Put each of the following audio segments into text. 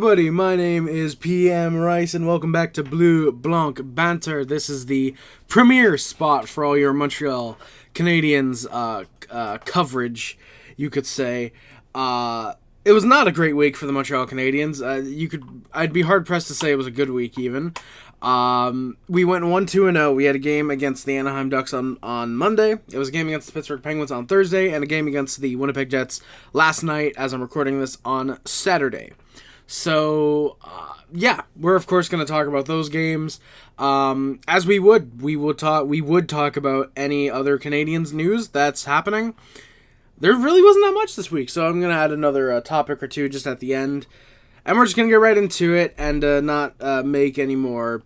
everybody, my name is PM Rice and welcome back to Blanc Banter. This is the premier spot for all your Montreal Canadiens coverage, you could say. It was not a great week for the Montreal Canadiens. I'd be hard pressed to say it was a good week even. We went 1-2-0. We had a game against the Anaheim Ducks on Monday. It was a game against the Pittsburgh Penguins on Thursday, and a game against the Winnipeg Jets last night as I'm recording this on Saturday. So, we're of course going to talk about those games. As we would talk about any other Canadiens news that's happening. There really wasn't that much this week, so I'm going to add another topic or two just at the end. And we're just going to get right into it and not make any more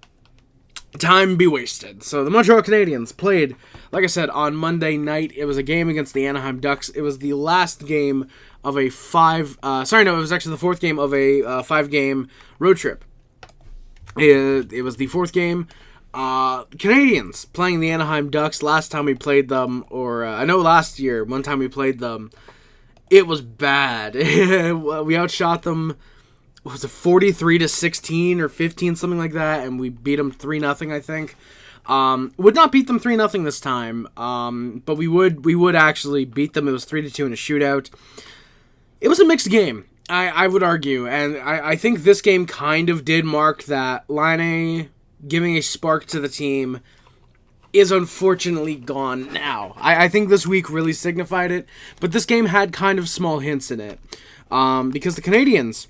time be wasted. So the Montreal Canadiens played, like I said, on Monday night. It was a game against the Anaheim Ducks. It was the last game of a it was actually the fourth game of a 5-game road trip. It was the fourth game. Canadiens playing the Anaheim Ducks. Last time we played them, I know last year, one time we played them, it was bad. We outshot them, was it 43-16 or 15, something like that, and we beat them 3-0, I think. Would not beat them 3-0 this time, but we would actually beat them. It was 3-2 in a shootout. It was a mixed game, I would argue, and I think this game kind of did mark that Lane giving a spark to the team is unfortunately gone now. I think this week really signified it, but this game had kind of small hints in it, because the Canadiens,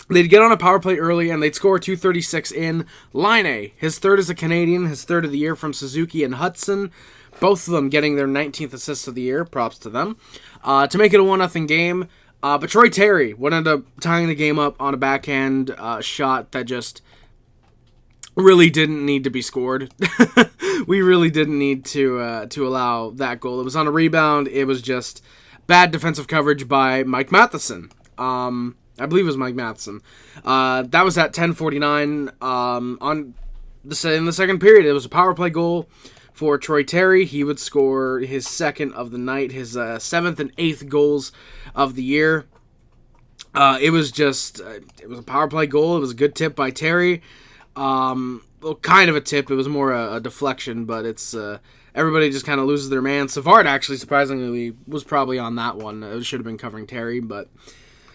they'd get on a power play early and they'd score 2:36 in. Lane, his third as a Canadian, his third of the year from Suzuki and Hutson, both of them getting their 19th assists of the year, props to them, to make it a 1-0 game. But Troy Terry would end up tying the game up on a backhand shot that just really didn't need to be scored. We really didn't need to allow that goal. It was on a rebound. It was just bad defensive coverage by Mike Matheson. I believe it was Mike Matheson. That was at 10:49 in the second period. It was a power play goal for Troy Terry. He would score his second of the night, his 7th and 8th goals of the year. It was a power play goal. It was a good tip by Terry. Well, kind of a tip. It was more a deflection, but it's everybody just kind of loses their man. Savard actually, surprisingly, was probably on that one. It should have been covering Terry, but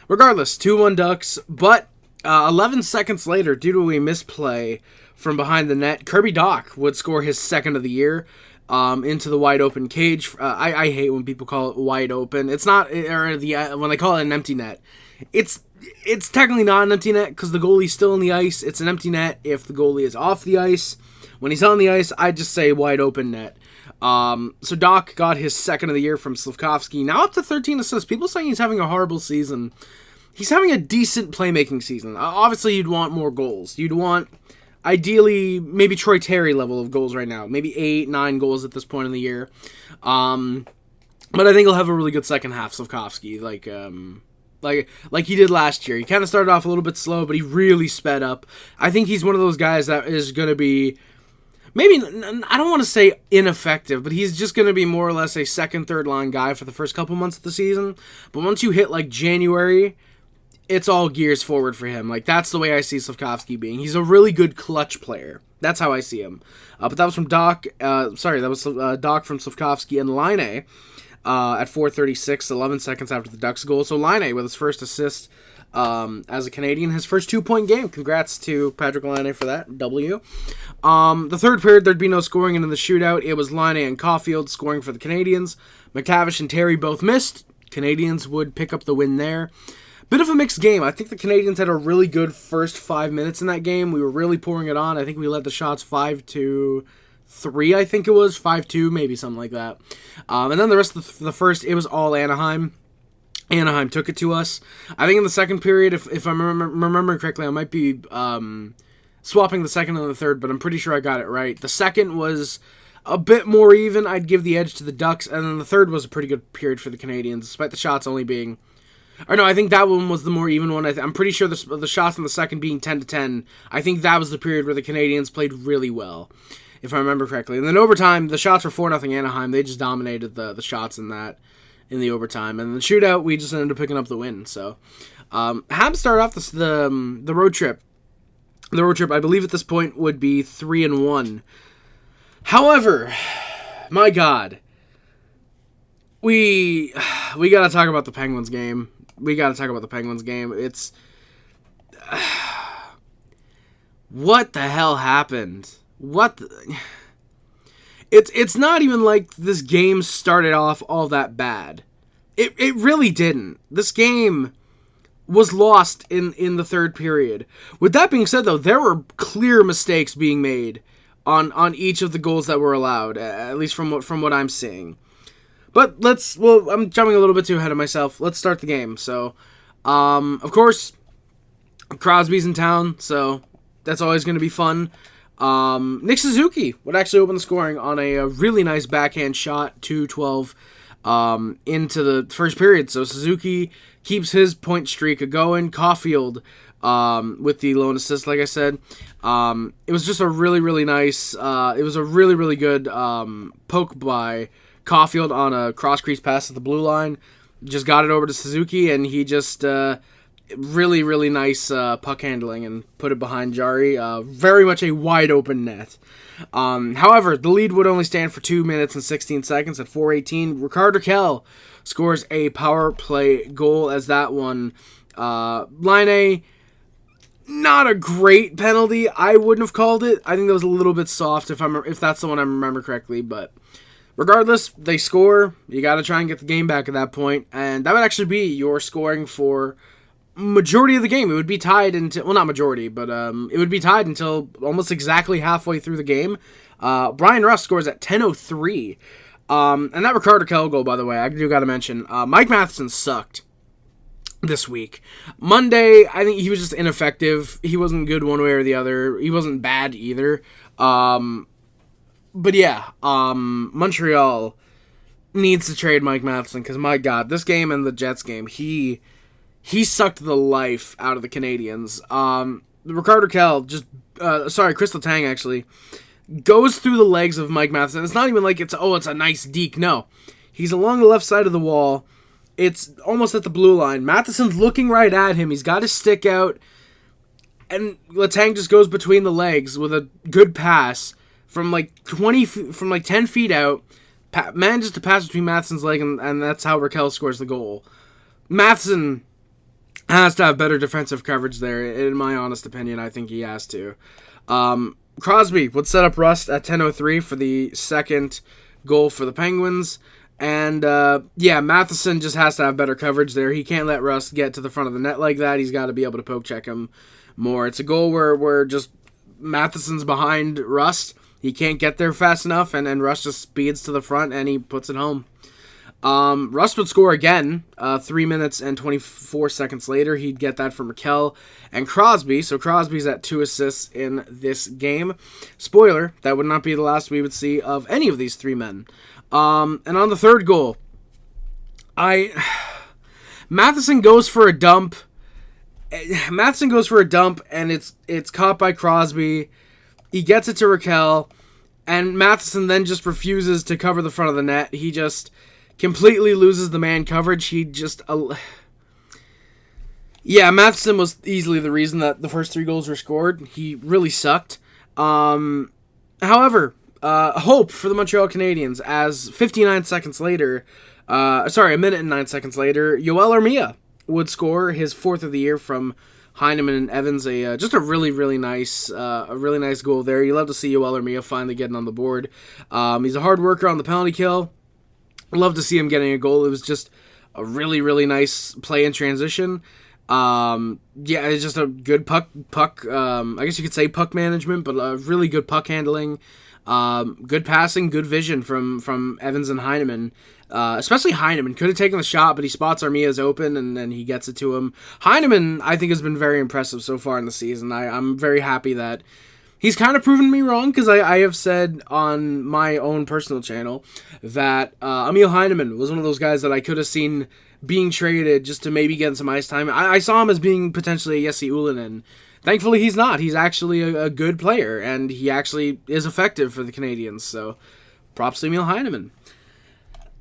regardless, 2-1 Ducks. But 11 seconds later, due to a misplay from behind the net, Kirby Dach would score his second of the year into the wide open cage. I hate when people call it wide open. It's not, when they call it an empty net. It's technically not an empty net because the goalie's still on the ice. It's an empty net if the goalie is off the ice. When he's on the ice, I just say wide open net. So Dach got his second of the year from Slafkovsky. Now up to 13 assists. People saying he's having a horrible season. He's having a decent playmaking season. Obviously, you'd want more goals. You'd want, ideally, maybe Troy Terry level of goals right now. Maybe 8-9 goals at this point in the year. But I think he'll have a really good second half, Slafkovsky. Like he did last year. He kind of started off a little bit slow, but he really sped up. I think he's one of those guys that is going to be, maybe, I don't want to say ineffective, but he's just going to be more or less a second, third line guy for the first couple months of the season. But once you hit like January, it's all gears forward for him. Like, that's the way I see Slafkovsky being. He's a really good clutch player. That's how I see him. But that was from Dach. That was Dach from Slafkovsky and Lane at 4:36, 11 seconds after the Ducks goal. So Lane with his first assist as a Canadian, his first 2-point game. Congrats to Patrick Lane for that W. The third period, there'd be no scoring into the shootout. It was Lane and Caulfield scoring for the Canadians. McTavish and Terry both missed. Canadians would pick up the win there. Bit of a mixed game. I think the Canadians had a really good first 5 minutes in that game. We were really pouring it on. I think we led the shots 5-3, I think it was. 5-2, maybe something like that. And then the rest of the first, it was all Anaheim. Anaheim took it to us. I think in the second period, if I'm remembering correctly, I might be swapping the second and the third, but I'm pretty sure I got it right. The second was a bit more even. I'd give the edge to the Ducks. And then the third was a pretty good period for the Canadians, despite the shots only being... Or no, I think that one was the more even one. I'm pretty sure the shots in the second being 10-10. I think that was the period where the Canadians played really well, if I remember correctly. And then overtime, the shots were 4-0 Anaheim. They just dominated the shots in the overtime. And in the shootout, we just ended up picking up the win. So Habs started off the road trip. The road trip, I believe, at this point would be 3-1. However, my God, we gotta talk about the Penguins game. It's what the hell happened? It's not even like this game started off all that bad. It really didn't. This game was lost in the third period. With that being said, though, there were clear mistakes being made on each of the goals that were allowed, at least from what I'm seeing. But I'm jumping a little bit too ahead of myself. Let's start the game. So, of course, Crosby's in town, so that's always going to be fun. Nick Suzuki would actually open the scoring on a really nice backhand shot, 2-12, into the first period. So Suzuki keeps his point streak going. Caulfield with the lone assist, like I said. It was just a really, really nice, it was a really, really good poke by Caulfield on a cross-crease pass at the blue line. Just got it over to Suzuki, and he just really, really nice puck handling and put it behind Jari. Very much a wide-open net. However, the lead would only stand for 2 minutes and 16 seconds at 4:18. Rickard Rakell scores a power play goal as that one. Line, not a great penalty. I wouldn't have called it. I think that was a little bit soft if that's the one I remember correctly, but regardless, they score. You got to try and get the game back at that point, and that would actually be your scoring for majority of the game. It would be tied until, well, not majority, but it would be tied until almost exactly halfway through the game. Brian Rust scores at 10:03, and that Rickard Rakell goal, by the way, I do got to mention, Mike Matheson sucked this week. Monday, I think he was just ineffective. He wasn't good one way or the other. He wasn't bad either. But yeah, Montreal needs to trade Mike Matheson, because my God, this game and the Jets game, he sucked the life out of the Canadians. Rickard Rakell Chris Letang actually goes through the legs of Mike Matheson. It's not even like it's a nice deke. No, he's along the left side of the wall. It's almost at the blue line. Matheson's looking right at him. He's got his stick out, and Letang just goes between the legs with a good pass from like 10 feet out. Manages to pass between Matheson's leg, and that's how Rakell scores the goal. Matheson has to have better defensive coverage there, in my honest opinion. I think he has to. Crosby would set up Rust at 10:03 for the second goal for the Penguins. And, Matheson just has to have better coverage there. He can't let Rust get to the front of the net like that. He's got to be able to poke check him more. It's a goal where just Matheson's behind Rust. He can't get there fast enough, and Rust just speeds to the front, and he puts it home. Rust would score again 3 minutes and 24 seconds later. He'd get that from Rakell and Crosby. So Crosby's at 2 assists in this game. Spoiler, that would not be the last we would see of any of these three men. And on the third goal, Matheson goes for a dump. And it's caught by Crosby. He gets it to Rakell, and Matheson then just refuses to cover the front of the net. He just completely loses the man coverage. Matheson was easily the reason that the first three goals were scored. He really sucked. However, hope for the Montreal Canadiens, as a minute and 9 seconds later, Yoel Armia would score his fourth of the year from Heineman and Evans. Just a really, really nice goal there. You love to see Yoel Armia finally getting on the board. He's a hard worker on the penalty kill. Love to see him getting a goal. It was just a really, really nice play in transition. It's just a good puck. I guess you could say puck management, but a really good puck handling. Good passing, good vision from Evans and Heineman. Especially Heineman could have taken the shot, but he spots Armia's open and then he gets it to him. Heineman, I think, has been very impressive so far in the season. I'm very happy that he's kind of proven me wrong, because I have said on my own personal channel that Emil Heineman was one of those guys that I could have seen being traded just to maybe get some ice time. I saw him as being potentially a Jesse Ullinen. Thankfully, he's not. He's actually a good player, and he actually is effective for the Canadiens. So, props to Emil Heineman.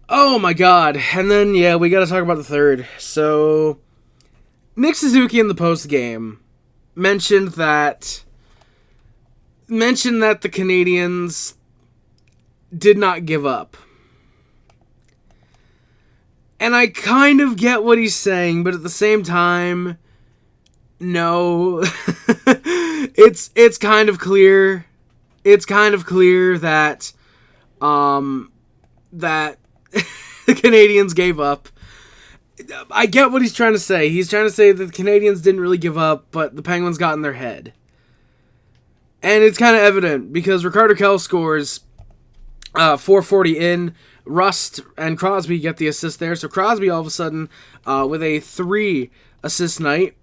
Oh my God! And then we got to talk about the third. So, Nick Suzuki in the post game mentioned that the Canadiens did not give up. And I kind of get what he's saying, but at the same time, no. It's kind of clear. It's kind of clear that that the Canadiens gave up. I get what he's trying to say. He's trying to say that the Canadiens didn't really give up, but the Penguins got in their head. And it's kind of evident because Ricardo Kell scores 4:40 in. Rust and Crosby get the assist there. So Crosby all of a sudden with a 3-assist night.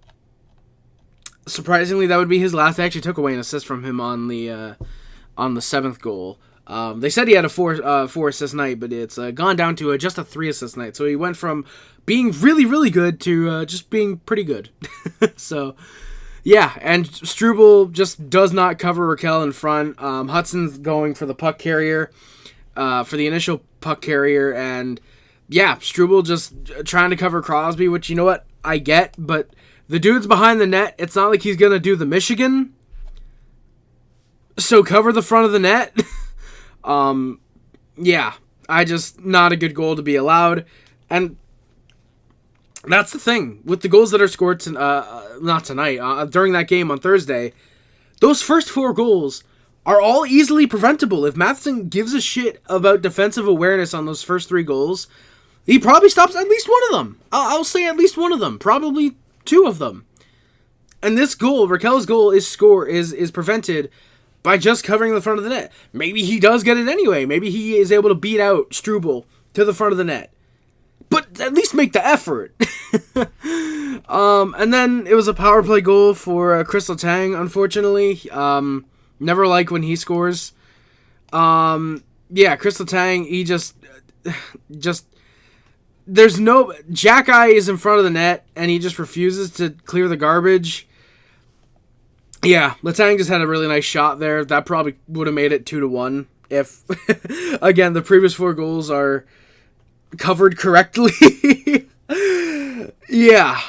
Surprisingly, that would be his last. They actually took away an assist from him on the 7th goal. They said he had a 4-assist night, but it's gone down to just a 3-assist night. So he went from being really, really good to just being pretty good. So, yeah, and Struble just does not cover Raquel in front. Hudson's going for the puck carrier, for the initial puck carrier, and yeah, Struble just trying to cover Crosby, which, you know what, I get, but the dude's behind the net. It's not like he's going to do the Michigan. So cover the front of the net. Yeah, not a good goal to be allowed. And that's the thing with the goals that are scored not tonight, during that game on Thursday. Those first 4 goals are all easily preventable. If Matheson gives a shit about defensive awareness on those first 3 goals, he probably stops at least one of them. I'll say at least one of them, probably 2 of them. And this goal, Raquel's goal, is prevented by just covering the front of the net. Maybe he does get it anyway. Maybe he is able to beat out Struble to the front of the net. But at least make the effort. And then it was a power play goal for Chris Letang, unfortunately. Never like when he scores. Yeah, Chris Letang, he just there's no... Jack-Eye is in front of the net, and he just refuses to clear the garbage. Yeah, Letang just had a really nice shot there. That probably would have made it 2-1 if, again, the previous 4 goals are covered correctly. Yeah,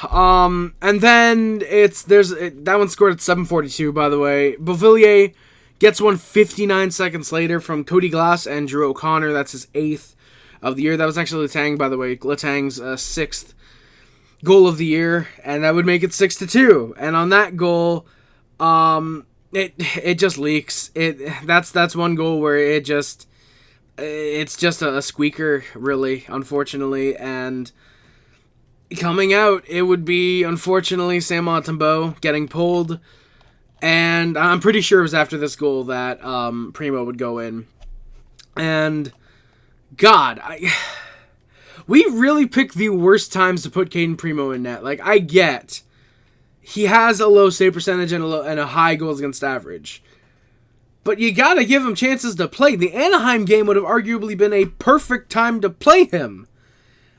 and then that one scored at 7:42, by the way. Beauvillier gets one 59 seconds later from Cody Glass and Drew O'Connor. That's his 8th of the year. That was actually Letang, by the way. Letang's 6th goal of the year, and that would make it 6-2. And on that goal, it just leaks. That's one goal where it's just a squeaker, really, unfortunately. And coming out, it would be, unfortunately, Sam Montembeault getting pulled. And I'm pretty sure it was after this goal that Primo would go in. And God, we really picked the worst times to put Caden Primo in net. Like, I get he has a low save percentage and a high goals against average. But you gotta give him chances to play. The Anaheim game would have arguably been a perfect time to play him.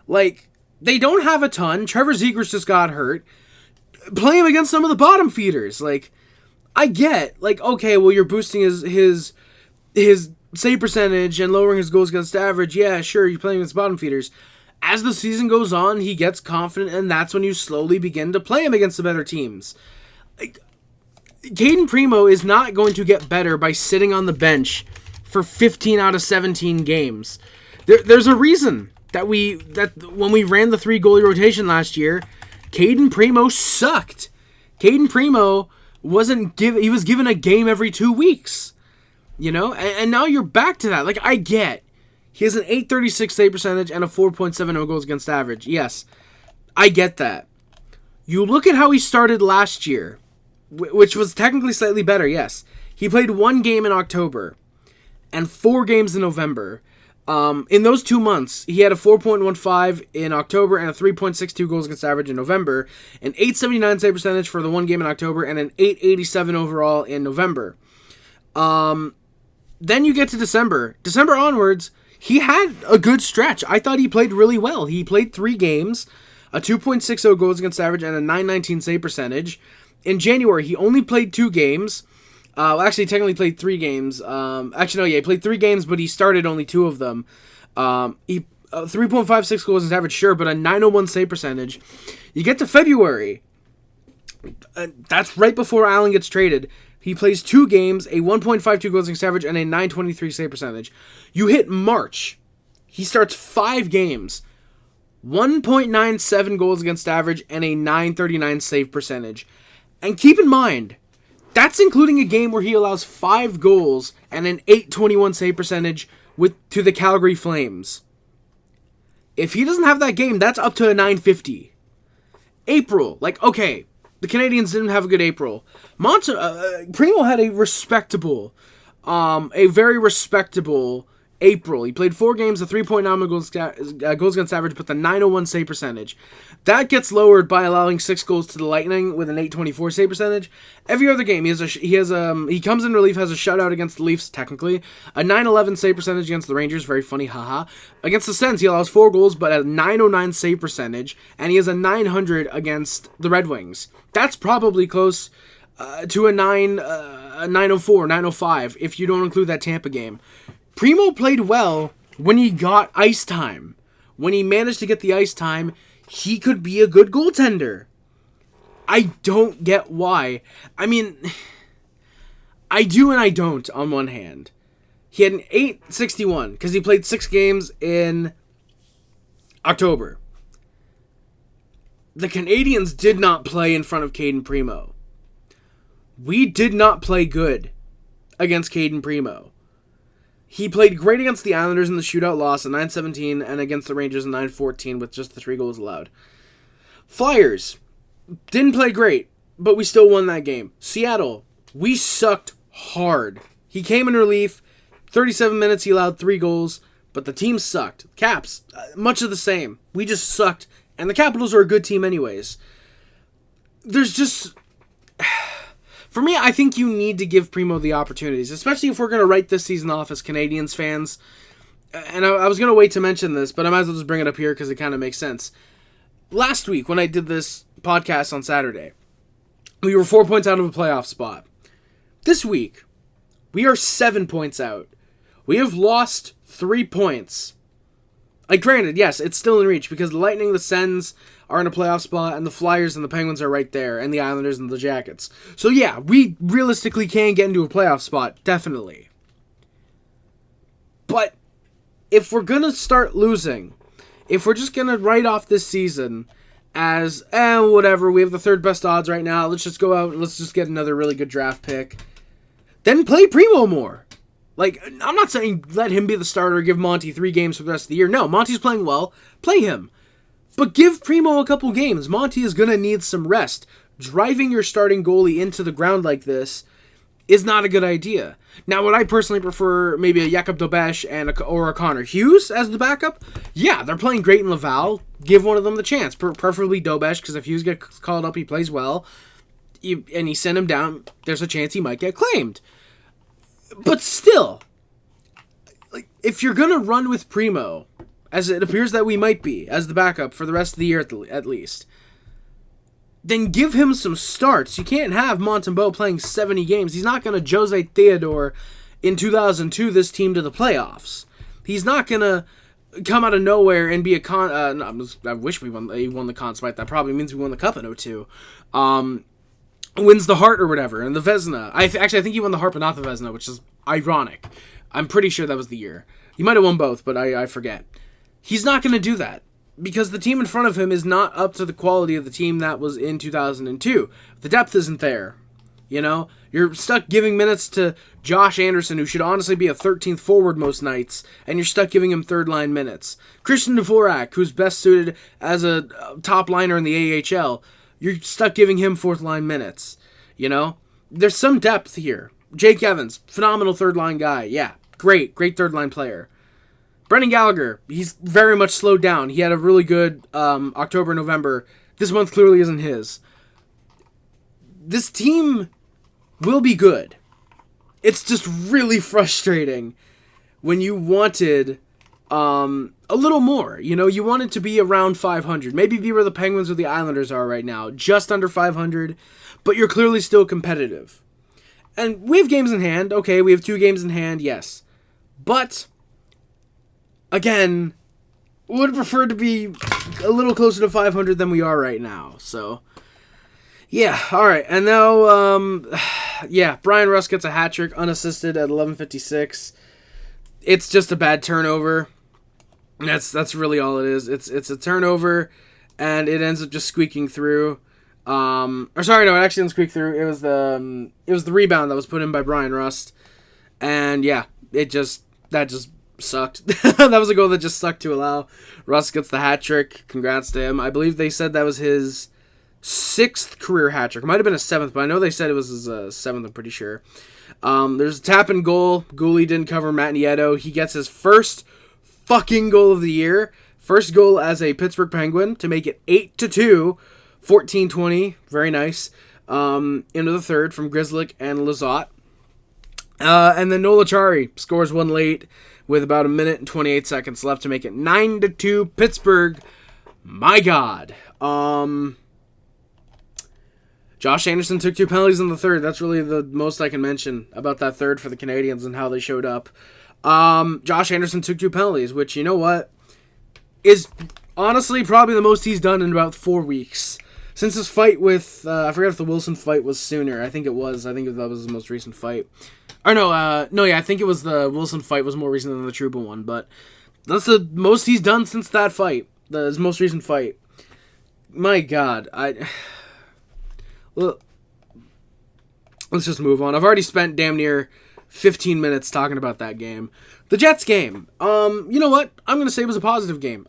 Like, they don't have a ton. Trevor Zegras just got hurt. Play him against some of the bottom feeders. Like, I get, like, okay, well, you're boosting his save percentage and lowering his goals against average. Yeah, sure, you're playing against bottom feeders. As the season goes on, he gets confident, and that's when you slowly begin to play him against the better teams. Like, Caden Primo is not going to get better by sitting on the bench for 15 out of 17 games. There's a reason that when we ran the 3-goalie rotation last year, Caden Primo sucked. Caden Primo he was given a game every 2 weeks. You know? And now you're back to that. Like, I get. He has an .836 save percentage and a 4.70 goals against average. Yes, I get that. You look at how he started last year, which was technically slightly better, yes. He played 1 game in October and 4 games in November. In those 2 months, he had a 4.15 in October and a 3.62 goals against average in November, an .879 save percentage for the 1 game in October, and an .887 overall in November. Then you get to December. December onwards, he had a good stretch. I thought he played really well. He played 3 games, a 2.60 goals against average, and a .919 save percentage. In January, he only played 2 games. Actually, technically played 3 games. He played 3 games, but he started only 2 of them. He 3.56 goals against average, sure, but a .901 save percentage. You get to February, That's right before Allen gets traded. He plays 2 games, a 1.52 goals against average, and a 923 save percentage. You hit March. He starts 5 games, 1.97 goals against average, and a 939 save percentage. And keep in mind, that's including a game where he allows 5 goals and an 821 save percentage to the Calgary Flames. If he doesn't have that game, that's up to a 950. April, okay, the Canadians didn't have a good April. Primo had a very respectable April. He played 4 games, a 3.9 goals against average, but the 901 save percentage. That gets lowered by allowing 6 goals to the Lightning with an 824 save percentage. Every other game, he comes in relief, has a shutout against the Leafs, technically. A 911 save percentage against the Rangers, very funny, haha. Against the Sens, he allows 4 goals, but a 909 save percentage, and he has a 900 against the Red Wings. That's probably close to a 904, 905, if you don't include that Tampa game. Primo played well when he got ice time. When he managed to get the ice time, he could be a good goaltender. I don't get why. I mean, I do and I don't on one hand. He had an 861 because he played 6 games in October. The Canadians did not play in front of Caden Primo. We did not play good against Caden Primo. He played great against the Islanders in the shootout loss at 9-17 and against the Rangers in 9-14 with just the 3 goals allowed. Flyers didn't play great, but we still won that game. Seattle, we sucked hard. He came in relief, 37 minutes, he allowed 3 goals, but the team sucked. Caps, much of the same. We just sucked, and the Capitals are a good team anyways. There's just... For me, I think you need to give Primo the opportunities, especially if we're going to write this season off as Canadians fans. And I was going to wait to mention this, but I might as well just bring it up here because it kind of makes sense. Last week, when I did this podcast on Saturday, we were 4 points out of a playoff spot. This week, we are 7 points out. We have lost 3 points. Granted, yes, it's still in reach because the Lightning, the Sens are in a playoff spot, and the Flyers and the Penguins are right there, and the Islanders and the Jackets. So yeah, we realistically can get into a playoff spot, definitely. But if we're going to start losing, if we're just going to write off this season as, whatever, we have the 3rd best odds right now, let's just go out and let's just get another really good draft pick, then play Primo more. I'm not saying let him be the starter, give Monty 3 games for the rest of the year. No, Monty's playing well. Play him. But give Primo a couple games. Monty is going to need some rest. Driving your starting goalie into the ground like this is not a good idea. Now, would I personally prefer maybe a Jakub Dobeš or a Connor Hughes as the backup? Yeah, they're playing great in Laval. Give one of them the chance. Preferably Dobeš, because if Hughes gets called up, he plays well. And you send him down, there's a chance he might get claimed. But still, if you're going to run with Primo, as it appears that we might be, as the backup for the rest of the year at least, then give him some starts. You can't have Montembeault playing 70 games. He's not going to Jose Theodore in 2002 this team to the playoffs. He's not going to come out of nowhere and be a I wish he won the Conn Smythe. That probably means we won the Cup in 2002. Wins the Hart or whatever, and the Vezina. I think he won the Hart, but not the Vezina, which is ironic. I'm pretty sure that was the year. He might have won both, but I forget. He's not going to do that, because the team in front of him is not up to the quality of the team that was in 2002. The depth isn't there. You're stuck giving minutes to Josh Anderson, who should honestly be a 13th forward most nights, and you're stuck giving him third-line minutes. Christian Dvorak, who's best suited as a top liner in the AHL, you're stuck giving him 4th-line minutes. There's some depth here. Jake Evans, phenomenal 3rd-line guy. Yeah, great 3rd-line player. Brendan Gallagher, he's very much slowed down. He had a really good October, November. This month clearly isn't his. This team will be good. It's just really frustrating when you wanted a little more. You wanted to be around 500. Maybe be where the Penguins or the Islanders are right now. Just under 500. But you're clearly still competitive. And we have games in hand. Okay, we have 2 games in hand, yes. But, again, would prefer to be a little closer to 500 than we are right now. So, Yeah, all right. And now, Brian Rust gets a hat trick unassisted at 11:56. It's just a bad turnover. That's really all it is. It's a turnover, and it ends up just squeaking through. It actually didn't squeak through. It was the rebound that was put in by Brian Rust, and yeah, that just sucked. That was a goal that just sucked to allow. Rust gets the hat trick. Congrats to him. I believe they said that was his 6th career hat trick. It might have been a 7th, but I know they said it was his 7th. I'm pretty sure. There's a tap and goal. Goalie didn't cover Matt Nieto. He gets his first fucking goal of the year. First goal as a Pittsburgh Penguin to make it 8-2, 14-20. Very nice. Into the third from Grzelcyk and Lizotte. And then Nola Chari scores one late with about a minute and 28 seconds left to make it 9-2 Pittsburgh. My God. Josh Anderson took 2 penalties in the third. That's really the most I can mention about that third for the Canadiens and how they showed up. Josh Anderson took 2 penalties, which, you know what, is honestly probably the most he's done in about 4 weeks. Since his fight with, I forget if the Wilson fight was sooner. I think it was. I think that was his most recent fight. Or I think it was the Wilson fight was more recent than the Trouba one, but that's the most he's done since that fight, his most recent fight. My God, well, let's just move on. I've already spent damn near 15 minutes talking about that game. The Jets game. You know what? I'm going to say it was a positive game.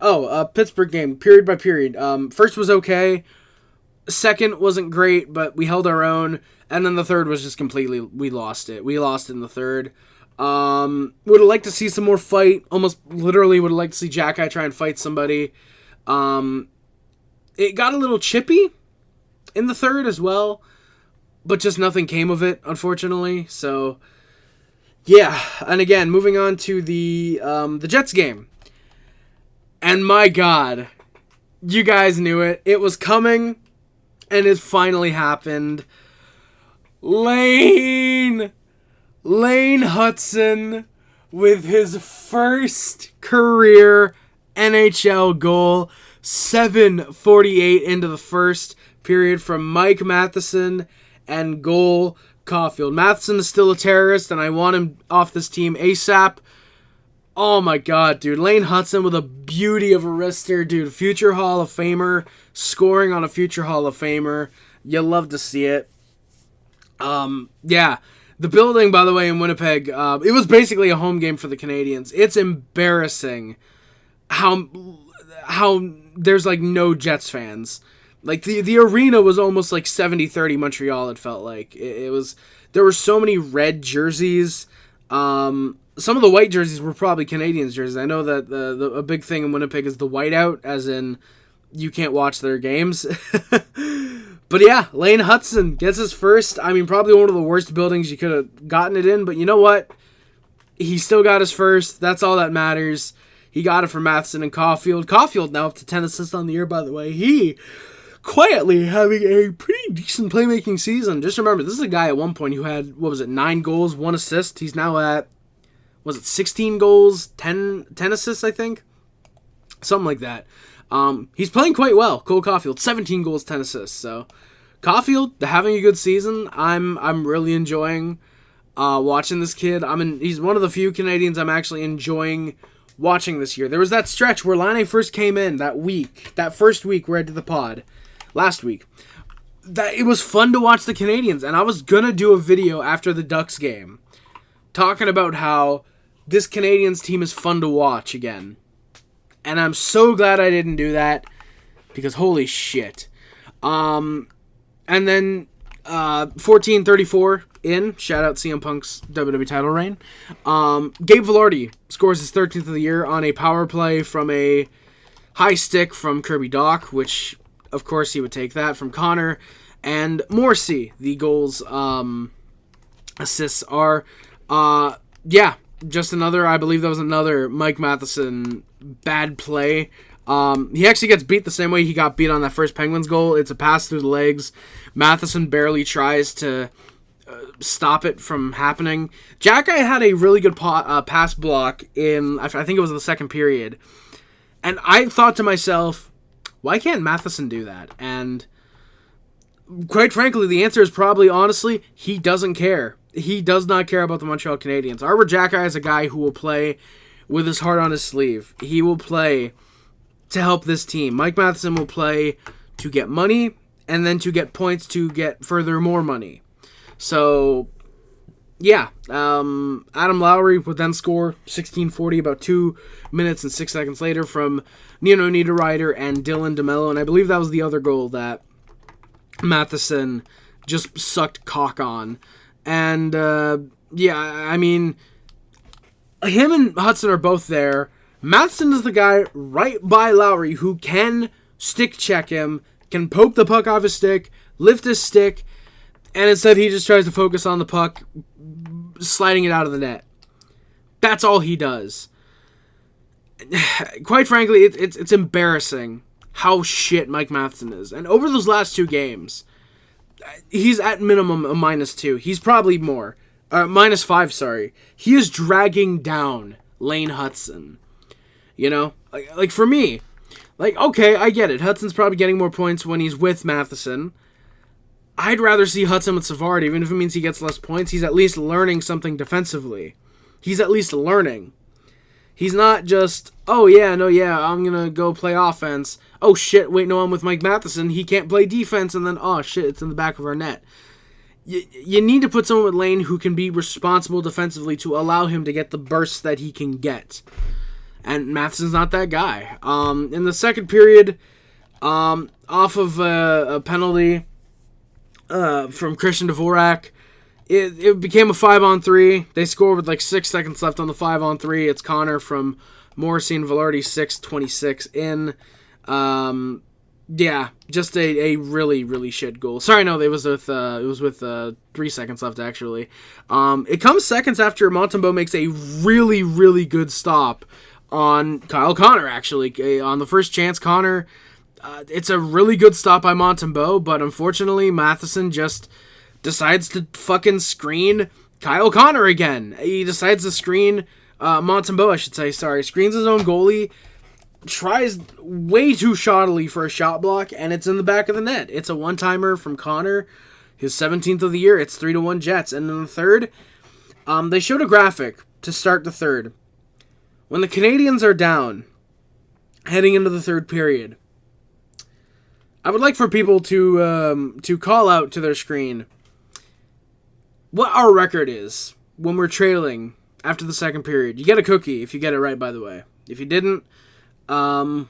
Pittsburgh game, period by period. First was okay. Second wasn't great, but we held our own. And then the third was just completely, we lost it. We lost in the third. Would have liked to see some more fight. Almost literally would have liked to see Jack-Eye try and fight somebody. It got a little chippy in the third as well, but just nothing came of it, unfortunately. So, yeah. And again, moving on to the Jets game. And my God, you guys knew it. It was coming, and it finally happened. Lane Hutson with his first career NHL goal. 7:48 into the first period from Mike Matheson and goal Caulfield. Matheson is still a terrorist, and I want him off this team ASAP. Oh my God, dude. Lane Hutson with a beauty of a wrister, dude. Future Hall of Famer, scoring on a future Hall of Famer. You love to see it. Yeah. The building, by the way, in Winnipeg, it was basically a home game for the Canadiens. It's embarrassing how there's like no Jets fans. Like the arena was almost like 70-30 Montreal, it felt like. There were so many red jerseys. Some of the white jerseys were probably Canadiens jerseys. I know that a big thing in Winnipeg is the whiteout, as in you can't watch their games. But yeah, Lane Hutson gets his first. I mean, probably one of the worst buildings you could have gotten it in, but you know what? He still got his first. That's all that matters. He got it from Matheson and Caulfield. Caulfield now up to 10 assists on the year, by the way. He quietly having a pretty decent playmaking season. Just remember, this is a guy at one point who had, 9 goals, 1 assist. He's now at, 16 goals, 10 assists, I think? Something like that. He's playing quite well. Cole Caulfield, 17 goals, 10 assists. So, Caulfield having a good season. I'm really enjoying watching this kid. He's one of the few Canadians I'm actually enjoying watching this year. There was that stretch where Lane first came in that first week where I did the pod last week. That it was fun to watch the Canadians, and I was gonna do a video after the Ducks game talking about how this Canadians team is fun to watch again. And I'm so glad I didn't do that, because holy shit. And then 14:34 in, shout out CM Punk's WWE title reign. Gabe Vilardi scores his 13th of the year on a power play from a high stick from Kirby Dach, which of course he would take that from Connor. And Morrissey, the goals assists are, just another, I believe that was another Mike Matheson bad play. He actually gets beat the same way he got beat on that first Penguins goal. It's a pass through the legs. Matheson barely tries to stop it from happening. Jack-Eye had a really good pass block in, I think it was the second period. And I thought to myself, why can't Matheson do that? And quite frankly, the answer is probably, honestly, he doesn't care. He does not care about the Montreal Canadiens. Arbor Xhekaj is a guy who will play with his heart on his sleeve. He will play to help this team. Mike Matheson will play to get money and then to get points to get further more money. So, yeah. Adam Lowry would then score 16:40 about 2 minutes and 6 seconds later from Nino Niederreiter and Dylan DeMello. And I believe that was the other goal that Matheson just sucked cock on. And, yeah, I mean, him and Hutson are both there. Matheson is the guy right by Lowry who can stick check him, can poke the puck off his stick, lift his stick, and instead he just tries to focus on the puck, sliding it out of the net. That's all he does. Quite frankly, it's embarrassing how shit Mike Matheson is. And over those last 2 games, he's at minimum a -2. He's probably more. -5, sorry. He is dragging down Lane Hutson. You know? Like for me, like, okay, I get it. Hudson's probably getting more points when he's with Matheson. I'd rather see Hutson with Savard, even if it means he gets less points. He's at least learning something defensively. He's at least learning. He's not just, oh yeah, no, yeah, I'm going to go play offense. Oh shit, wait, no, I'm with Mike Matheson. He can't play defense, and then, oh shit, it's in the back of our net. You need to put someone with Lane who can be responsible defensively to allow him to get the bursts that he can get. And Matheson's not that guy. In the second period, off of a penalty from Christian Dvorak, it became a 5-on-3. They scored with like 6 seconds left on the 5-on-3. It's Connor from Morrissey and Velarde, 6:26 in. Yeah, just a really, really shit goal. Sorry, no, it was with 3 seconds left, actually. It comes seconds after Montembeault makes a really, really good stop on Kyle Connor, actually. On the first chance, Connor, it's a really good stop by Montembeault, but unfortunately, Matheson just decides to fucking screen Kyle Connor again. He decides to screen Montembeault, I should say, sorry. Screens his own goalie, tries way too shoddily for a shot block, and it's in the back of the net. It's a one-timer from Connor, his 17th of the year. It's 3-1 Jets. And in the third, they showed a graphic to start the third. When the Canadiens are down, heading into the third period, I would like for people to call out to their screen what our record is when we're trailing after the second period. You get a cookie if you get it right, by the way. If you didn't, well,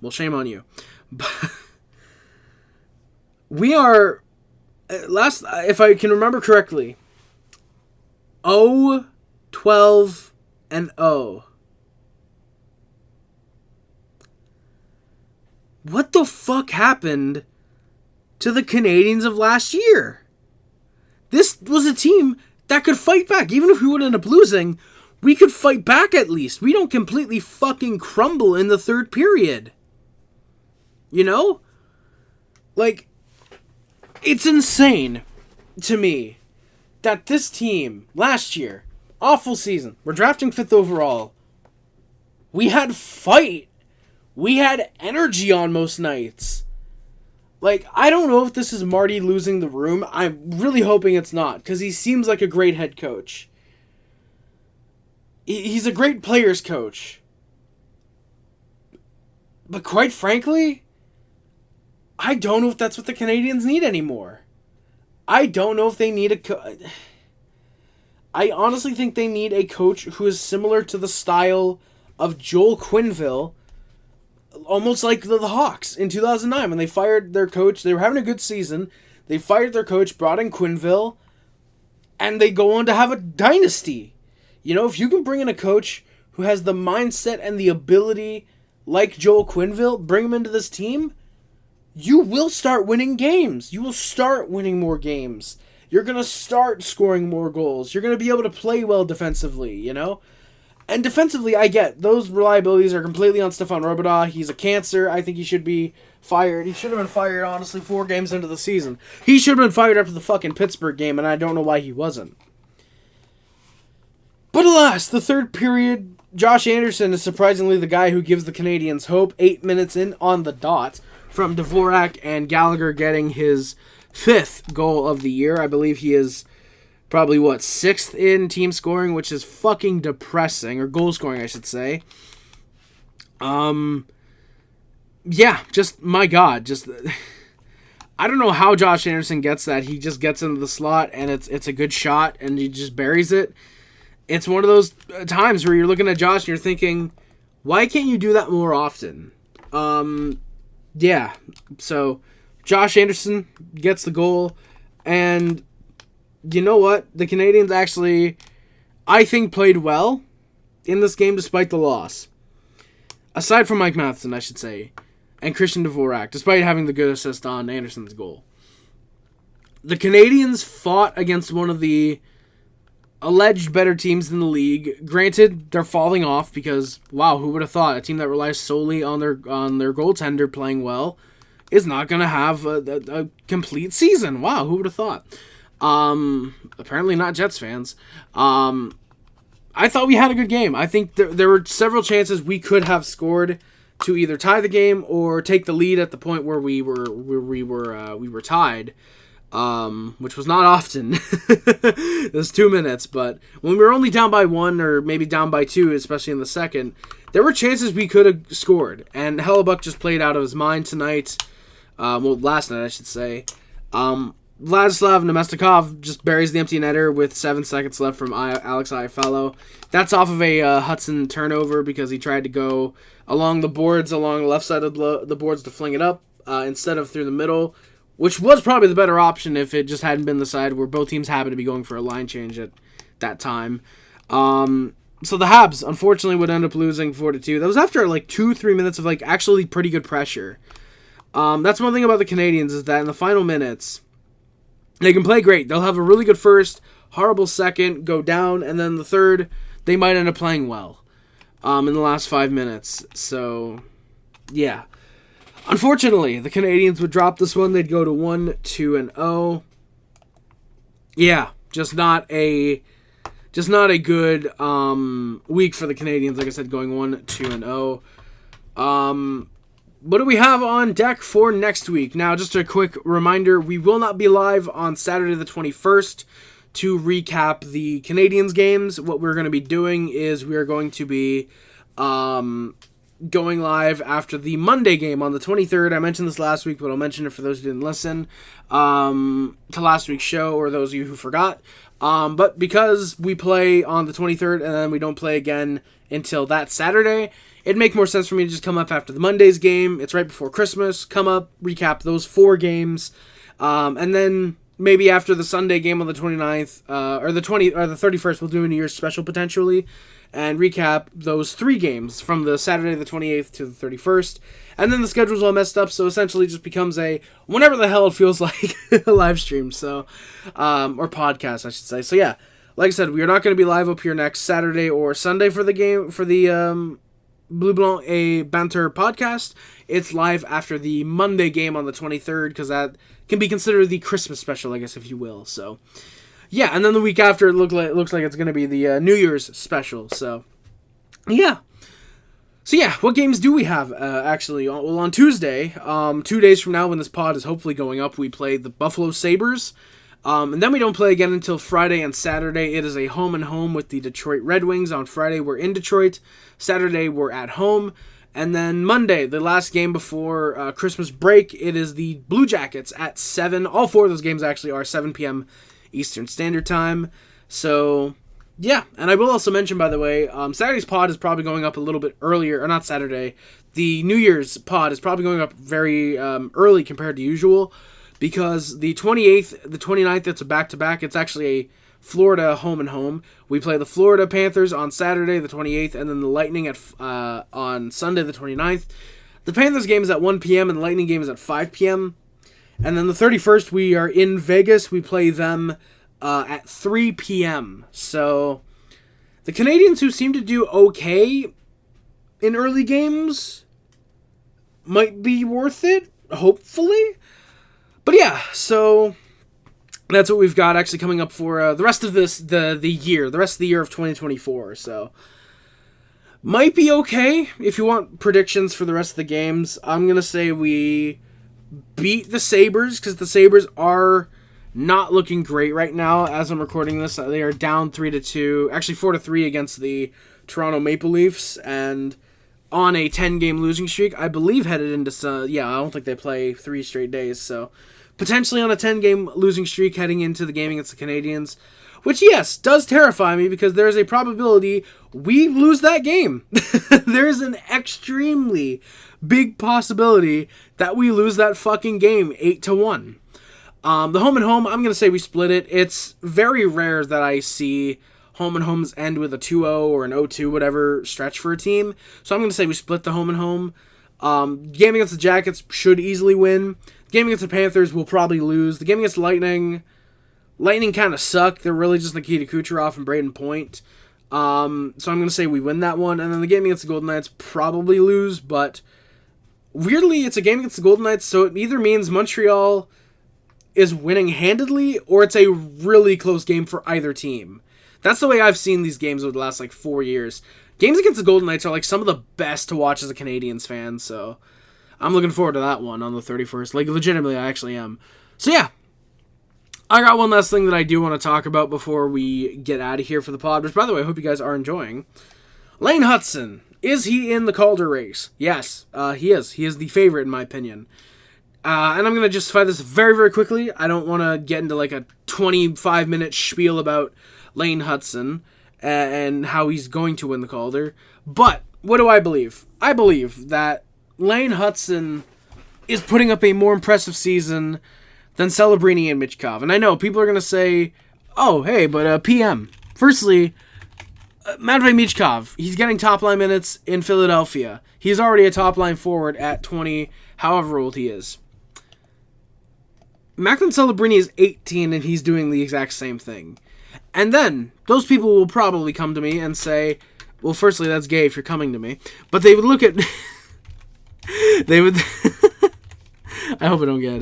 shame on you. We are, if I can remember correctly, 0-12-0. What the fuck happened to the Canadiens of last year? This was a team that could fight back. Even if we would end up losing, we could fight back at least. We don't completely fucking crumble in the third period. You know? Like, it's insane to me that this team, last year, awful season, we're drafting 5th overall. We had fight. We had energy on most nights. Like, I don't know if this is Marty losing the room. I'm really hoping it's not, because he seems like a great head coach. He's a great players coach. But quite frankly, I don't know if that's what the Canadiens need anymore. I don't know if they need I honestly think they need a coach who is similar to the style of Joel Quenneville, almost like the Hawks in 2009 when they fired their coach. They were having a good season. They fired their coach, brought in Quenneville, and they go on to have a dynasty. You know, if you can bring in a coach who has the mindset and the ability like Joel Quenneville, bring him into this team, you will start winning games. You will start winning more games. You're going to start scoring more goals. You're going to be able to play well defensively, you know? And defensively, I get, those reliabilities are completely on Stefan Robidas. He's a cancer. I think he should be fired. He should have been fired, honestly, 4 games into the season. He should have been fired after the fucking Pittsburgh game, and I don't know why he wasn't. But alas, the third period, Josh Anderson is surprisingly the guy who gives the Canadiens hope. 8 minutes in on the dot from Dvorak and Gallagher getting his 5th goal of the year. I believe he is probably, 6th in team scoring, which is fucking depressing, or goal scoring, I should say. Yeah, just, my God, just, I don't know how Josh Anderson gets that. He just gets into the slot, and it's a good shot, and he just buries it. It's one of those times where you're looking at Josh, and you're thinking, why can't you do that more often? Yeah, so Josh Anderson gets the goal, and you know what? The Canadiens actually, I think, played well in this game despite the loss. Aside from Mike Matheson, I should say, and Christian Dvorak, despite having the good assist on Anderson's goal. The Canadiens fought against one of the alleged better teams in the league. Granted, they're falling off because, wow, who would have thought a team that relies solely on their goaltender playing well is not going to have a complete season. Wow, who would have thought? Apparently not Jets fans. I thought we had a good game. I think there were several chances we could have scored to either tie the game or take the lead at the point where we were tied. Which was not often. It was 2 minutes, but when we were only down by 1 or maybe down by 2, especially in the second, there were chances we could have scored, and Hellebuck just played out of his mind tonight. Last night, I should say. Vladislav Nemestikov just buries the empty netter with 7 seconds left from Alex Iafallo. That's off of a Hutson turnover because he tried to go along the boards, along the left side of the boards to fling it up instead of through the middle, which was probably the better option if it just hadn't been the side where both teams happened to be going for a line change at that time. So the Habs, unfortunately, would end up losing 4-2. That was after 2-3 minutes of actually pretty good pressure. That's one thing about the Canadiens is that in the final minutes, they can play great. They'll have a really good first, horrible second, go down, and then the third, they might end up playing well in the last 5 minutes. So, yeah. Unfortunately, the Canadiens would drop this one. They'd go to 1-2-0. Yeah, just not a good week for the Canadiens. Like I said, going 1-2-0. What do we have on deck for next week? Now, just a quick reminder, we will not be live on Saturday the 21st to recap the Canadiens games. What we're going to be doing is we are going to be going live after the Monday game on the 23rd. I mentioned this last week, but I'll mention it for those who didn't listen to last week's show or those of you who forgot. But because we play on the 23rd and then we don't play again until that Saturday, it'd make more sense for me to just come up after the Monday's game. It's right before Christmas. Come up, recap those 4 games, and then maybe after the Sunday game on the 29th or the 31st, we'll do a New Year's special potentially, and recap those 3 games from the Saturday the 28th to the 31st. And then the schedule's all messed up, so essentially it just becomes a whenever the hell it feels like a live stream, so or podcast, I should say. So yeah, like I said, we are not going to be live up here next Saturday or Sunday for the game for the Blue Blanc a Banter Podcast. It's live after the Monday game on the 23rd because that can be considered the Christmas special, I guess, if you will. So yeah, and then the week after it looks like it's going to be the New Year's special. So yeah. So yeah, what games do we have actually? Well, on Tuesday, 2 days from now when this pod is hopefully going up, we play the Buffalo Sabres. And then we don't play again until Friday and Saturday. It is a home and home with the Detroit Red Wings. On Friday, we're in Detroit. Saturday, we're at home. And then Monday, the last game before Christmas break, it is the Blue Jackets at 7. All 4 of those games actually are 7 p.m. Eastern Standard Time. So, yeah. And I will also mention, by the way, Saturday's pod is probably going up a little bit earlier. Or not Saturday. The New Year's pod is probably going up very early compared to usual. Because the 28th, the 29th, it's a back-to-back. It's actually a Florida home and home. We play the Florida Panthers on Saturday, the 28th, and then the Lightning on Sunday, the 29th. The Panthers game is at 1 p.m. and the Lightning game is at 5 p.m. And then the 31st, we are in Vegas. We play them at 3 p.m. So the Canadiens, who seem to do okay in early games, might be worth it, hopefully. But yeah, so that's what we've got actually coming up for the rest of the year, the rest of the year of 2024. So might be okay if you want predictions for the rest of the games. I'm gonna say we beat the Sabres, because the Sabres are not looking great right now as I'm recording this. They are down 3-2, actually 4-3 against the Toronto Maple Leafs, and on a 10-game losing streak, I believe headed into I don't think they play 3 straight days, so potentially on a 10-game losing streak heading into the game against the Canadiens, which, yes, does terrify me because there is a probability we lose that game. There is an extremely big possibility that we lose that fucking game 8-1. The home and home, I'm going to say we split it. It's very rare that I see home and homes end with a 2-0 or an 0-2, whatever stretch for a team. So I'm going to say we split the home and home. Game against the Jackets should easily win. Game against the Panthers will probably lose. The game against the Lightning kind of suck. They're really just Nikita Kucherov and Braden Point. So I'm going to say we win that one. And then the game against the Golden Knights probably lose, but weirdly, it's a game against the Golden Knights, so it either means Montreal is winning handedly, or it's a really close game for either team. That's the way I've seen these games over the last 4 years. Games against the Golden Knights are some of the best to watch as a Canadiens fan, so I'm looking forward to that one on the 31st. Legitimately, I actually am. So yeah, I got one last thing that I do want to talk about before we get out of here for the pod, which, by the way, I hope you guys are enjoying. Lane Hutson. Is he in the Calder race? Yes, he is. He is the favorite, in my opinion. And I'm going to just fight this very, very quickly. I don't want to get into a 25-minute spiel about Lane Hutson and how he's going to win the Calder. But what do I believe? I believe that Lane Hutson is putting up a more impressive season than Celebrini and Michkov. And I know people are going to say, oh, hey, but PM. Firstly, Matvei Michkov, he's getting top-line minutes in Philadelphia. He's already a top-line forward at 20, however old he is. Macklin Celebrini is 18, and he's doing the exact same thing. And then, those people will probably come to me and say, well, firstly, that's gay if you're coming to me. But they would look at... they would... I hope I don't get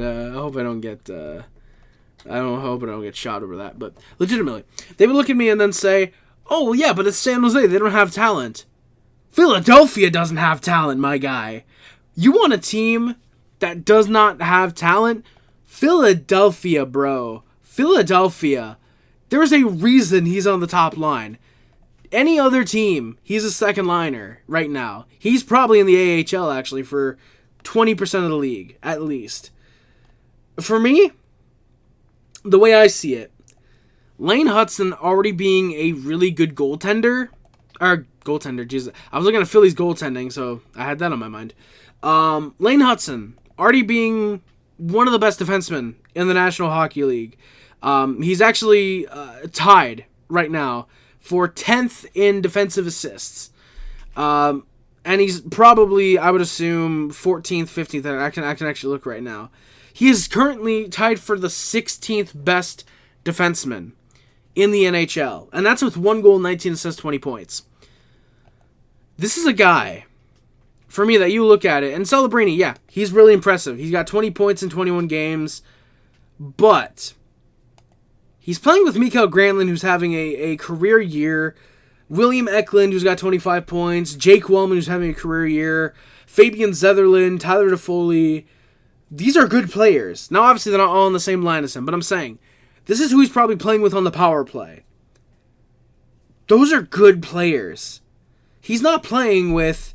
shot over that, but legitimately. They would look at me and then say, oh, yeah, but it's San Jose. They don't have talent. Philadelphia doesn't have talent, my guy. You want a team that does not have talent? Philadelphia, bro. Philadelphia. There's a reason he's on the top line. Any other team, he's a second liner right now. He's probably in the AHL, actually, for 20% of the league, at least. For me, the way I see it, Lane Hutson already being a really good goaltender, Jesus. I was looking at Philly's goaltending, so I had that on my mind. Lane Hutson already being one of the best defensemen in the National Hockey League. He's actually tied right now for 10th in defensive assists. And he's probably, I would assume, 14th, 15th. I can actually look right now. He is currently tied for the 16th best defenseman in the NHL. And that's with 1 goal, 19 assists, 20 points. This is a guy, for me, that you look at it. And Celebrini, yeah, he's really impressive. He's got 20 points in 21 games. But he's playing with Mikael Granlund, who's having a career year. William Eklund, who's got 25 points. Jake Wellman, who's having a career year. Fabian Zetherlund, Tyler Toffoli. These are good players. Now, obviously, they're not all on the same line as him, but I'm saying, this is who he's probably playing with on the power play. Those are good players. He's not playing with,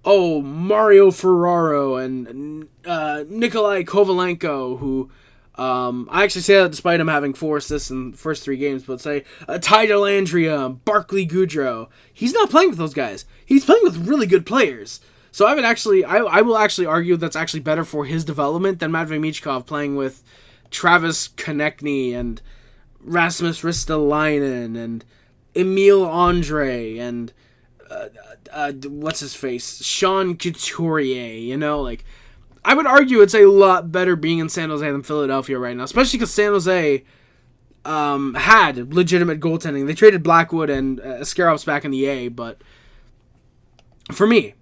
Mario Ferraro and Nikolai Kovalenko, who, I actually say that despite him having 4 assists in the first 3 games, but say, Ty Dellandrea, Barclay Goodrow. He's not playing with those guys. He's playing with really good players. So I will actually argue that's actually better for his development than Matvei Michkov playing with Travis Konechny and Rasmus Ristolainen and Emile Andre and what's his face, Sean Couturier. I would argue it's a lot better being in San Jose than Philadelphia right now, especially because San Jose had legitimate goaltending. They traded Blackwood and Ascarov's back in the A, but for me,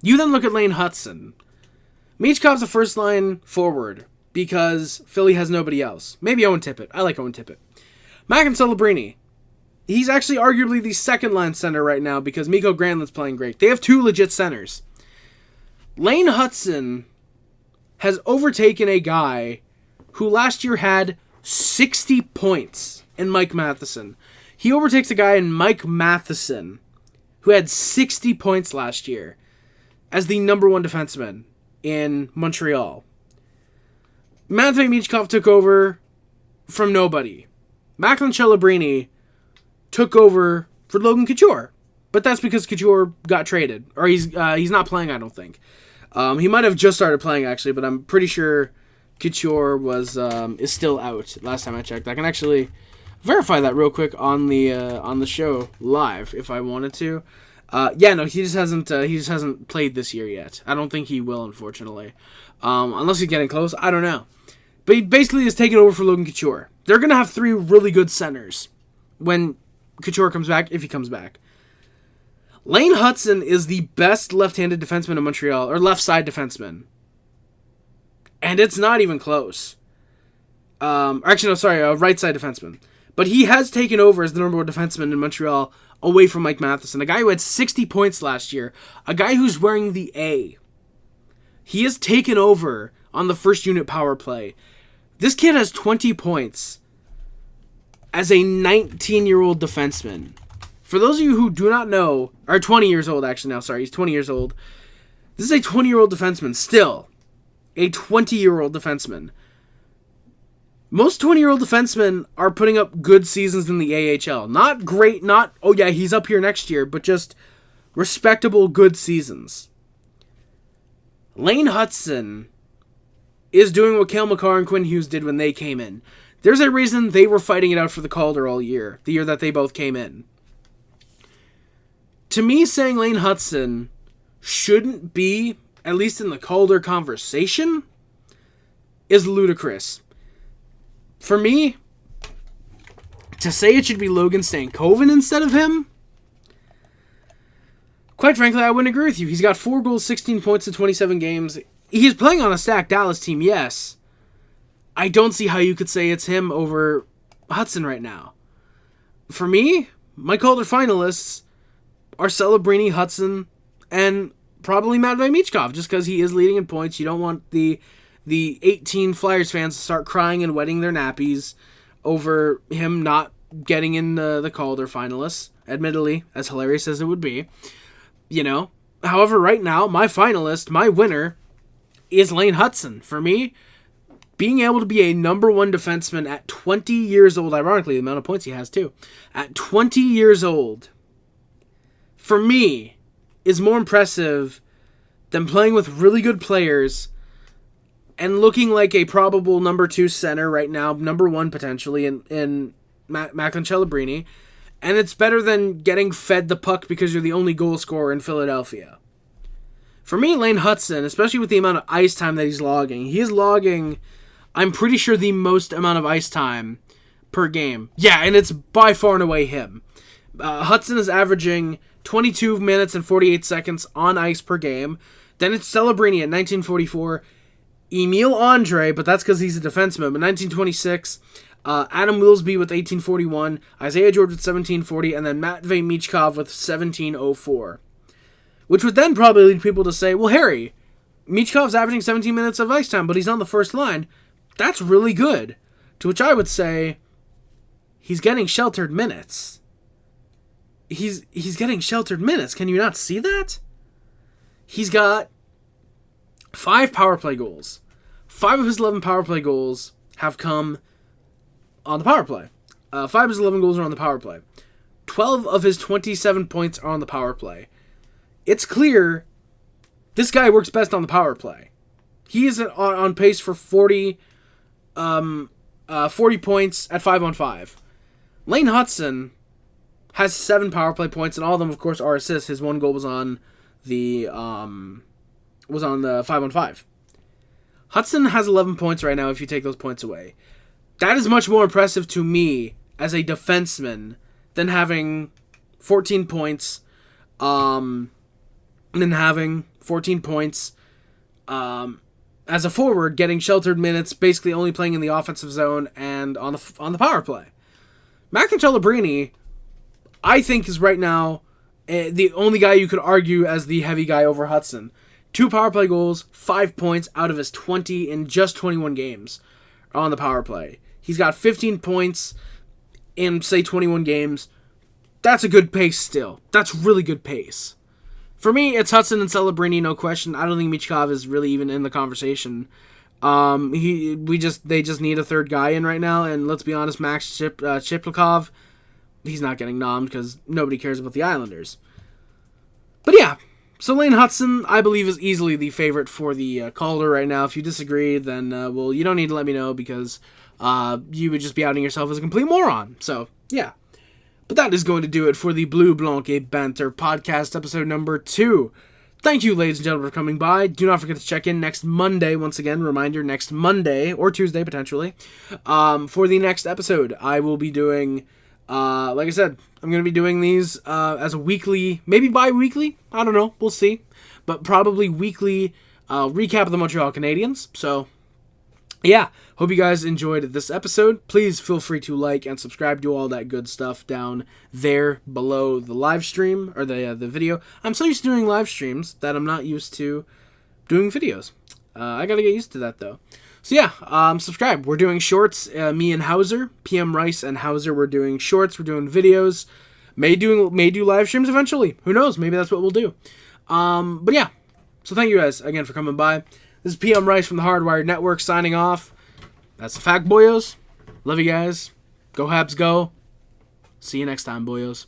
you then look at Lane Hutson. Michkov's a first-line forward because Philly has nobody else. Maybe Owen Tippett. I like Owen Tippett. Macklin Celebrini. He's actually arguably the second-line center right now because Mikko Granlund's playing great. They have 2 legit centers. Lane Hutson has overtaken a guy who last year had 60 points in Mike Matheson. He overtakes a guy in Mike Matheson who had 60 points last year as the number one defenseman in Montreal. Matvei Michkov took over from nobody. Macklin Celebrini took over for Logan Couture. But that's because Couture got traded. Or he's not playing, I don't think. He might have just started playing, actually, but I'm pretty sure Couture is still out, last time I checked. I can actually verify that real quick on the show live if I wanted to. He just hasn't played this year yet. I don't think he will, unfortunately. Unless he's getting close, I don't know. But he basically is taking over for Logan Couture. They're going to have 3 really good centers when Couture comes back, if he comes back. Lane Hutson is the best left-handed defenseman in Montreal, or left-side defenseman. And it's not even close. Right-side defenseman. But he has taken over as the number one defenseman in Montreal away from Mike Matheson, a guy who had 60 points last year, a guy who's wearing the A. He has taken over on the first unit power play. This kid has 20 points as a 19-year-old defenseman. For those of you who do not know, or 20 years old actually now, sorry, he's 20 years old. This is a 20-year-old defenseman, still. A 20-year-old defenseman. Most 20-year-old defensemen are putting up good seasons in the AHL. Not great, not, oh yeah, he's up here next year, but just respectable good seasons. Lane Hutson is doing what Cale Makar and Quinn Hughes did when they came in. There's a reason they were fighting it out for the Calder all year, the year that they both came in. To me, saying Lane Hutson shouldn't be, at least in the Calder conversation, is ludicrous. For me, to say it should be Logan Stankoven instead of him, quite frankly, I wouldn't agree with you. He's got 4 goals, 16 points in 27 games. He's playing on a stacked Dallas team, yes. I don't see how you could say it's him over Hutson right now. For me, my Calder finalists are Celebrini, Hutson, and probably Matvei Michkov, just because he is leading in points. You don't want the 18 Flyers fans to start crying and wetting their nappies over him not getting in the Calder finalists, admittedly, as hilarious as it would be. You know, however, right now, my finalist, my winner, is Lane Hutson. For me, being able to be a number one defenseman at 20 years old, ironically, the amount of points he has too, at 20 years old, for me, is more impressive than playing with really good players and looking like a probable number 2 center right now, number 1 potentially in Macklin Celebrini, and it's better than getting fed the puck because you're the only goal scorer in Philadelphia. For me, Lane Hutson, especially with the amount of ice time that he is logging, I'm pretty sure, the most amount of ice time per game. Yeah, and it's by far and away him. Hutson is averaging 22 minutes and 48 seconds on ice per game. Then it's Celebrini at 1944. Emil Andre, but that's because he's a defenseman, but 1926. Adam Wilsby with 1841. Isaiah George with 1740. And then Matvei Michkov with 1704. Which would then probably lead people to say, well, Harry, Michkov's averaging 17 minutes of ice time, but he's on the first line. That's really good. To which I would say, he's getting sheltered minutes. He's getting sheltered minutes. Can you not see that? He's got 5 power play goals. 5 of his 11 power play goals have come on the power play. 5 of his 11 goals are on the power play. 12 of his 27 points are on the power play. It's clear this guy works best on the power play. He is on pace for 40 points at 5-on-5. Lane Hutson has 7 power play points, and all of them, of course, are assists. His 1 goal was on the 5-on-5. Hutson has 11 points right now if you take those points away. That is much more impressive to me as a defenseman than having 14 points, as a forward, getting sheltered minutes, basically only playing in the offensive zone and on the power play. Macklin Celebrini, I think, is right now the only guy you could argue as the heavy guy over Hutson. 2 power play goals, 5 points out of his 20 in just 21 games on the power play. He's got 15 points in, say, 21 games. That's a good pace still. That's really good pace. For me, it's Hutson and Celebrini, no question. I don't think Michkov is really even in the conversation. They just need a third guy in right now, and let's be honest, Max Chiplikov, he's not getting nommed because nobody cares about the Islanders. But yeah, so Lane Hutson, I believe, is easily the favorite for the Calder right now. If you disagree, then, you don't need to let me know because you would just be outing yourself as a complete moron. So, yeah. But that is going to do it for the Blue Blanc Banter Podcast, episode number 2. Thank you, ladies and gentlemen, for coming by. Do not forget to check in next Monday. Once again, reminder, next Monday, or Tuesday, potentially, for the next episode. I will be doing, like I said, I'm going to be doing these as a weekly, maybe bi-weekly, I don't know, we'll see, but probably weekly recap of the Montreal Canadiens. So, yeah, hope you guys enjoyed this episode. Please feel free to like and subscribe, do all that good stuff down there below the live stream, or the video. I'm so used to doing live streams that I'm not used to doing videos. I gotta get used to that, though. So yeah, subscribe. We're doing shorts, me and Hauser, PM Rice and Hauser, we're doing shorts, we're doing videos. May do live streams eventually. Who knows? Maybe that's what we'll do. But yeah, so thank you guys again for coming by. This is PM Rice from the Hardwired Network signing off. That's the fact, boyos. Love you guys. Go Habs, go. See you next time, boyos.